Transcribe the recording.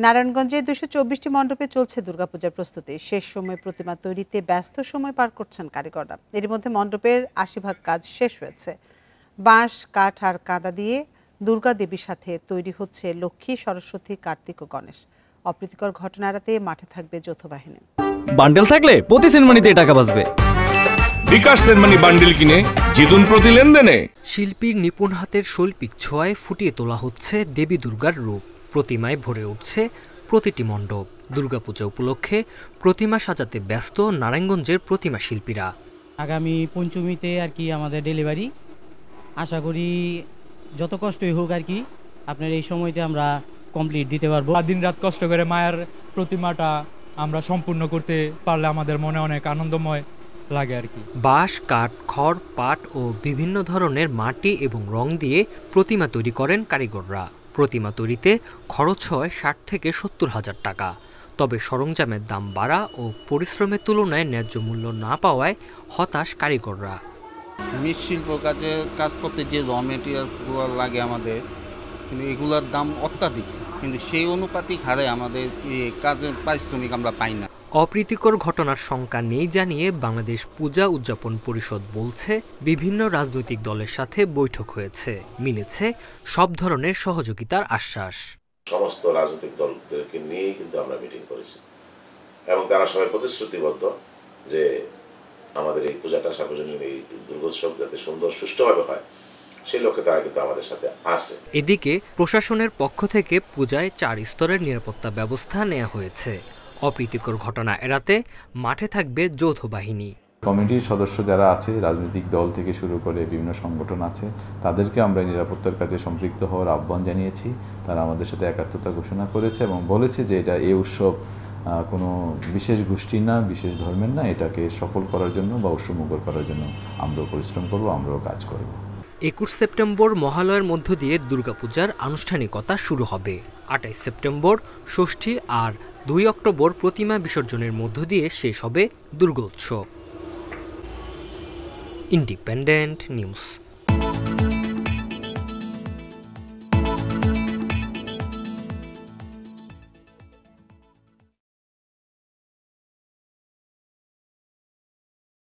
নারায়ণগঞ্জে ২২৪টি মণ্ডপে চলছে দুর্গাপূজার প্রস্তুতি। শেষ সময় প্রতিমা তৈরিতে ব্যস্ত সময় পার করছেন কারিগররা। এর মধ্যে মণ্ডপের ৮০% কাজ শেষ হয়েছে। বাঁশ, কাঠ আর কাদা দিয়ে দুর্গা দেবীর সাথে তৈরি হচ্ছে লক্ষ্মী, সরস্বতী, কার্তিক ও গণেশ। অপ্রীতিকর ঘটনা এড়াতে মাঠে থাকবে যৌথ বাহিনী। বান্ডেল থাকলে প্রতি সেনমানিতে টাকা বাঁচবে। বিকাশ সেনমানি বান্ডেল কিনে জিতুন প্রতি লেনদেনে। শিল্পীর নিপুণ হাতের শৈল্পিক ছোঁয়ায় ফুটিয়ে তোলা হচ্ছে দেবী দুর্গার রূপ। প্রতিমায় ভরে উঠছে প্রতিটি মণ্ডপ। দুর্গাপূজা উপলক্ষে প্রতিমা সাজাতে ব্যস্ত নারায়ণগঞ্জের প্রতিমা শিল্পীরা। আগামী পঞ্চমীতে আমাদের ডেলিভারি। আশা করি যত কষ্টই হোক আপনার এই সময়তে আমরা কমপ্লিট দিতে পারবো। দিন রাত কষ্ট করে মায়ের প্রতিমাটা আমরা সম্পূর্ণ করতে পারলে আমাদের মনে অনেক আনন্দময় লাগে বাঁশ, কাঠ, খড়, পাট ও বিভিন্ন ধরনের মাটি এবং রং দিয়ে প্রতিমা তৈরি করেন কারিগররা। প্রতিমা তৈরিতে খরচ হয় ৬০ থেকে ৭০ হাজার টাকা। তবে সরঞ্জামের দাম বাড়া ও পরিশ্রমের তুলনায় ন্যায্য মূল্য না পাওয়ায় হতাশ কারিগররা। মৃৎশিল্প কাজ করতে যে র মেটেরিয়ালসগুলো লাগে আমাদের, কিন্তু এগুলোর দাম অত্যাধিক, কিন্তু সেই অনুপাতিক হারে আমাদের কাজের পারিশ্রমিক আমরা পাই না। অপ্রীতিকর ঘটনার শঙ্কা নেই জানিয়ে বাংলাদেশ পূজা উদযাপন পরিষদ বলছে, বিভিন্ন রাজনৈতিক দলের সাথে বৈঠক হয়েছে, মিলেছে সব ধরনের সহযোগিতার আশ্বাস। সমস্ত রাজনৈতিক দলদেরকে নিয়েই কিন্তু আমরা মিটিং করেছি এবং তারা সবাই প্রতিশ্রুতিবদ্ধ যে আমাদের এই পূজাটা, সার্বজনীন এই দুর্গোৎসব যাতে সুন্দর সুষ্ঠুভাবে হয় সেই লক্ষ্যে তারা কিন্তু আমাদের সাথে আছে। এদিকে প্রশাসনের পক্ষ থেকে পূজায় ৪ স্তরের নিরাপত্তা ব্যবস্থা নেওয়া হয়েছে। অপ্রীতিকর ঘটনা এড়াতে মাঠে থাকবে যৌথ বাহিনী। কমিটির সদস্য যারা আছে, রাজনৈতিক দল থেকে শুরু করে বিভিন্ন সংগঠন আছে, তাদেরকে আমরা নিরাপত্তার কাজে সম্পৃক্ত হওয়ার আহ্বান জানিয়েছি। তারা আমাদের সাথে একাত্মতা ঘোষণা করেছে এবং বলেছে যে এই উৎসব কোনো বিশেষ গোষ্ঠীর না, বিশেষ ধর্মের না। এটাকে সফল করার জন্য বা উৎসবমুখর করার জন্য আমরাও পরিশ্রম করব, আমরাও কাজ করব। ২১ সেপ্টেম্বর মহালয়ার মধ্য দিয়ে দুর্গাপূজার আনুষ্ঠানিকতা শুরু হবে। ২৮ সেপ্টেম্বর ষষ্ঠী আর ২ অক্টোবর প্রতিমা বিসর্জনের মধ্য দিয়ে শেষ হবে দুর্গোৎসব। Independent news.